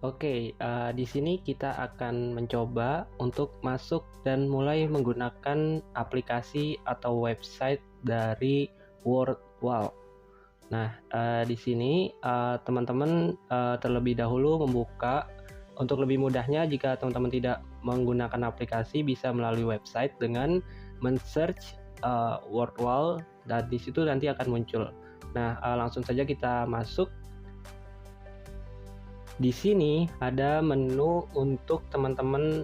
Oke, di sini kita akan mencoba untuk masuk dan mulai menggunakan aplikasi atau website dari WordWall. Nah, di sini, teman-teman, terlebih dahulu membuka untuk lebih mudahnya jika teman-teman tidak menggunakan aplikasi bisa melalui website dengan men-search, WordWall dan di situ nanti akan muncul. Nah, langsung saja kita masuk. Di sini ada menu untuk teman-teman,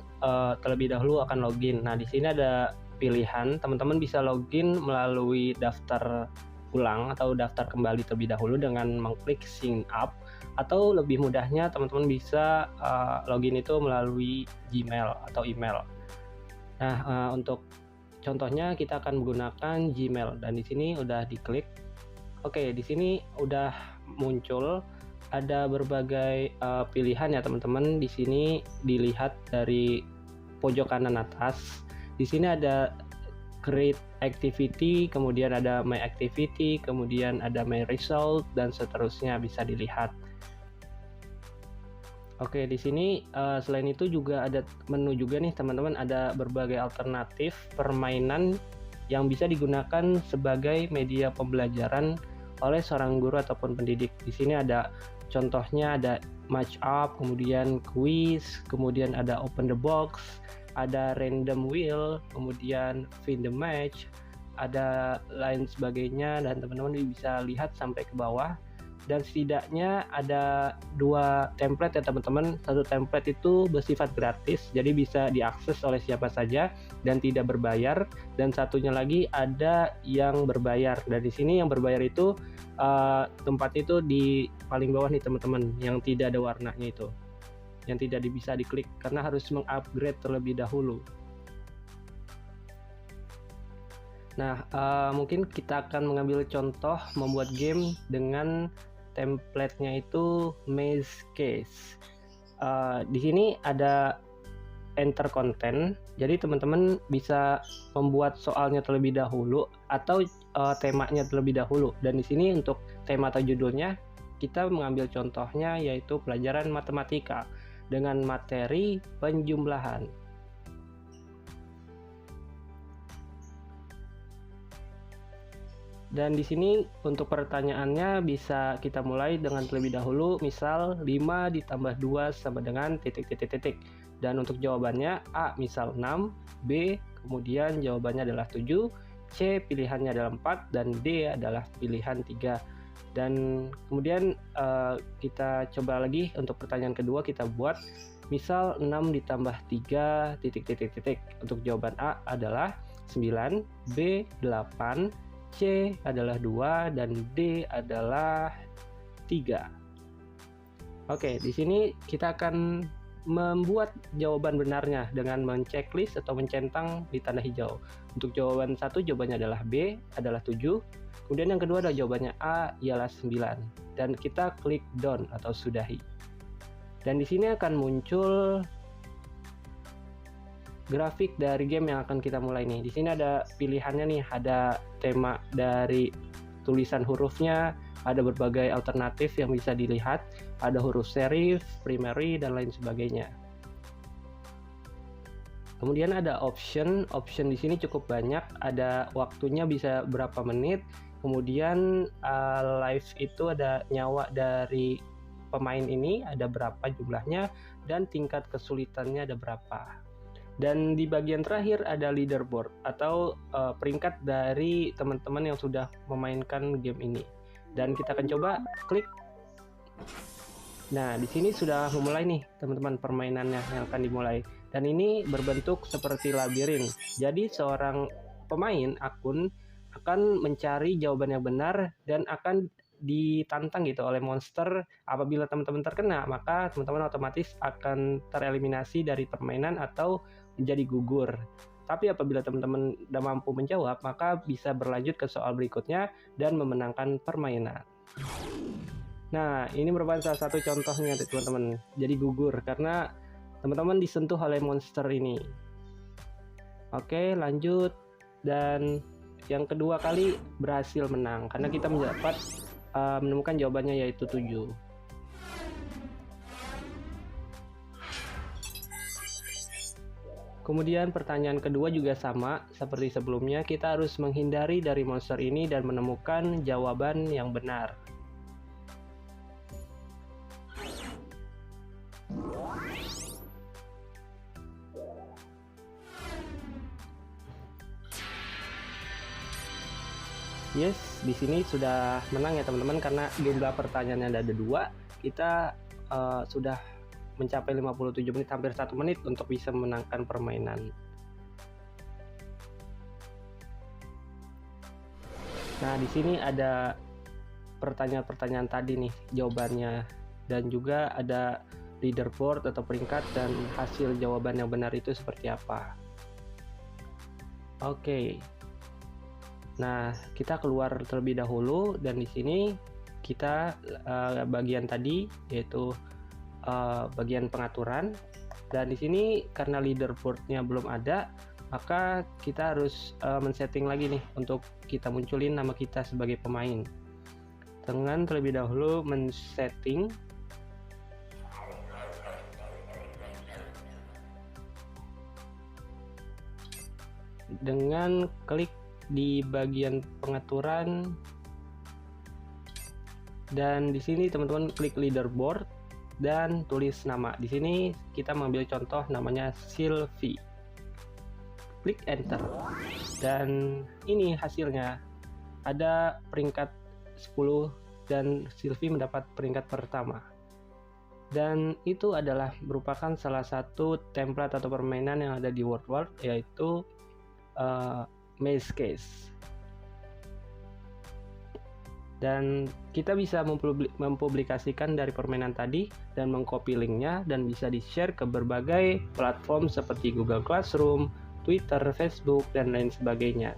terlebih dahulu akan login. Nah, di sini ada pilihan teman-teman bisa login melalui daftar ulang atau daftar kembali terlebih dahulu dengan mengklik sign up, atau lebih mudahnya teman-teman bisa, login itu melalui Gmail atau email. Nah, untuk contohnya kita akan menggunakan Gmail dan di sini udah diklik. Oke, di sini udah muncul ada berbagai pilihan ya teman-teman. Di sini dilihat dari pojok kanan atas. Di sini ada create activity, kemudian ada my activity, kemudian ada my result dan seterusnya bisa dilihat. Oke, di sini selain itu juga ada menu juga nih teman-teman, ada berbagai alternatif permainan yang bisa digunakan sebagai media pembelajaran oleh seorang guru ataupun pendidik. Di sini ada contohnya ada match up, kemudian quiz, kemudian ada open the box, ada random wheel, kemudian find the match, ada lain sebagainya dan teman-teman bisa lihat sampai ke bawah. Dan setidaknya ada 2 template ya teman-teman. Satu template itu bersifat gratis, jadi bisa diakses oleh siapa saja dan tidak berbayar. Dan satunya lagi ada yang berbayar. Dan di sini yang berbayar itu tempat itu di paling bawah nih teman-teman, yang tidak ada warnanya itu, yang tidak bisa diklik karena harus mengupgrade terlebih dahulu. Nah, mungkin kita akan mengambil contoh membuat game dengan template-nya itu Maze Case. Di sini ada enter content, jadi teman-teman bisa membuat soalnya terlebih dahulu atau temanya terlebih dahulu. Dan di sini untuk tema atau judulnya kita mengambil contohnya yaitu pelajaran matematika dengan materi penjumlahan. Dan di sini untuk pertanyaannya bisa kita mulai dengan terlebih dahulu, misal 5 ditambah 2 sama dengan titik-titik-titik. Dan untuk jawabannya A misal 6, B kemudian jawabannya adalah 7, C pilihannya adalah 4, dan D adalah pilihan 3. Dan kemudian kita coba lagi untuk pertanyaan kedua, kita buat misal 6 ditambah 3 titik-titik-titik. Untuk jawaban A adalah 9, B 8, C adalah 2 dan D adalah 3. Oke, di sini kita akan membuat jawaban benarnya dengan menceklis atau mencentang di tanda hijau. Untuk jawaban 1 jawabannya adalah B adalah 7. Kemudian yang kedua adalah jawabannya A ialah 9 dan kita klik done atau sudahi. Dan di sini akan muncul grafik dari game yang akan kita mulai nih. Di sini ada pilihannya nih, ada tema dari tulisan hurufnya, ada berbagai alternatif yang bisa dilihat, ada huruf serif, primary, dan lain sebagainya. Kemudian ada option di sini cukup banyak, ada waktunya bisa berapa menit, kemudian life itu ada nyawa dari pemain ini ada berapa jumlahnya, dan tingkat kesulitannya ada berapa. Dan di bagian terakhir ada leaderboard atau peringkat dari teman-teman yang sudah memainkan game ini. Dan kita akan coba klik. Nah, di sini sudah memulai nih teman-teman permainannya yang akan dimulai. Dan ini berbentuk seperti labirin. Jadi seorang pemain akun akan mencari jawaban yang benar dan akan ditantang gitu oleh monster. Apabila teman-teman terkena, maka teman-teman otomatis akan tereliminasi dari permainan atau menjadi gugur. Tapi apabila teman-teman sudah mampu menjawab, maka bisa berlanjut ke soal berikutnya dan memenangkan permainan. Nah, ini merupakan salah satu contohnya teman-teman. Jadi gugur karena teman-teman disentuh oleh monster ini. Oke, lanjut. Dan yang kedua kali berhasil menang karena kita mendapat menemukan jawabannya yaitu 7. Kemudian pertanyaan kedua juga sama seperti sebelumnya, kita harus menghindari dari monster ini dan menemukan jawaban yang benar. Yes, di sini sudah menang ya teman-teman, karena jumlah pertanyaannya ada 2. Kita sudah mencapai 57 menit, hampir 1 menit untuk bisa memenangkan permainan. Nah, di sini ada pertanyaan-pertanyaan tadi nih jawabannya, dan juga ada leaderboard atau peringkat dan hasil jawaban yang benar itu seperti apa. Oke. Nah, kita keluar terlebih dahulu, dan di sini kita bagian tadi yaitu bagian pengaturan, dan di sini karena leaderboardnya belum ada, maka kita harus men-setting lagi nih untuk kita munculin nama kita sebagai pemain. Dengan terlebih dahulu men-setting dengan klik di bagian pengaturan, dan di sini teman-teman klik leaderboard dan tulis nama. Di sini kita mengambil contoh namanya Sylvie. Klik enter. Dan ini hasilnya. Ada peringkat 10 dan Sylvie mendapat peringkat pertama. Dan itu adalah merupakan salah satu template atau permainan yang ada di World War, yaitu Maze Case. Dan kita bisa mempublikasikan dari permainan tadi dan mengcopy linknya, dan bisa di-share ke berbagai platform seperti Google Classroom, Twitter, Facebook, dan lain sebagainya.